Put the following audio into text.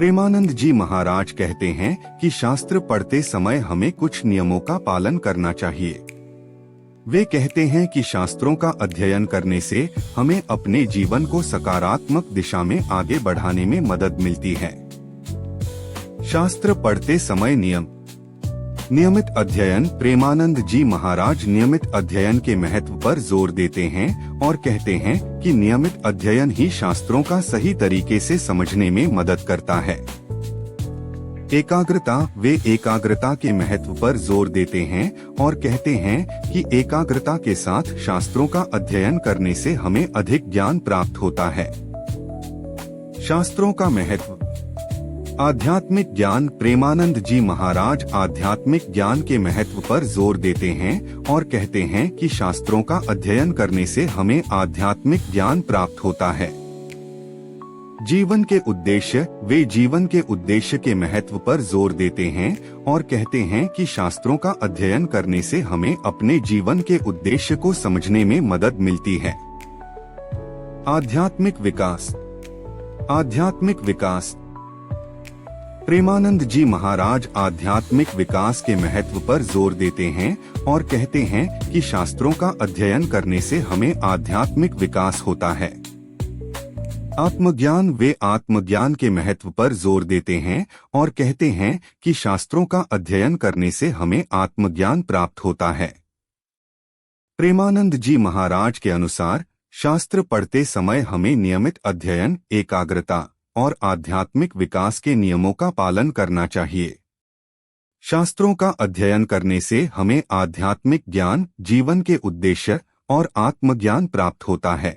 प्रेमानंद जी महाराज कहते हैं कि शास्त्र पढ़ते समय हमें कुछ नियमों का पालन करना चाहिए। वे कहते हैं कि शास्त्रों का अध्ययन करने से हमें अपने जीवन को सकारात्मक दिशा में आगे बढ़ाने में मदद मिलती है। शास्त्र पढ़ते समय नियमित अध्ययन। प्रेमानंद जी महाराज नियमित अध्ययन के महत्व पर जोर देते हैं और कहते हैं कि नियमित अध्ययन ही शास्त्रों का सही तरीके से समझने में मदद करता है। एकाग्रता। वे एकाग्रता के महत्व पर जोर देते हैं और कहते हैं कि एकाग्रता के साथ शास्त्रों का अध्ययन करने से हमें अधिक ज्ञान प्राप्त होता है। शास्त्रों का महत्व। आध्यात्मिक ज्ञान। प्रेमानंद जी महाराज आध्यात्मिक ज्ञान के महत्व पर जोर देते हैं और कहते हैं कि शास्त्रों का अध्ययन करने से हमें आध्यात्मिक ज्ञान प्राप्त होता है। जीवन के उद्देश्य। वे जीवन के उद्देश्य के महत्व पर जोर देते हैं और कहते हैं कि शास्त्रों का अध्ययन करने से हमें अपने जीवन के उद्देश्य को समझने में मदद मिलती है। आध्यात्मिक विकास। आध्यात्मिक विकास। प्रेमानंद जी महाराज आध्यात्मिक विकास के महत्व पर जोर देते हैं और कहते हैं कि शास्त्रों का अध्ययन करने से हमें आध्यात्मिक विकास होता है। आत्मज्ञान। वे आत्मज्ञान के महत्व पर जोर देते हैं और कहते हैं कि शास्त्रों का अध्ययन करने से हमें आत्मज्ञान प्राप्त होता है। प्रेमानंद जी महाराज के अनुसार शास्त्र पढ़ते समय हमें नियमित अध्ययन, एकाग्रता और आध्यात्मिक विकास के नियमों का पालन करना चाहिए। शास्त्रों का अध्ययन करने से हमें आध्यात्मिक ज्ञान, जीवन के उद्देश्य और आत्मज्ञान प्राप्त होता है।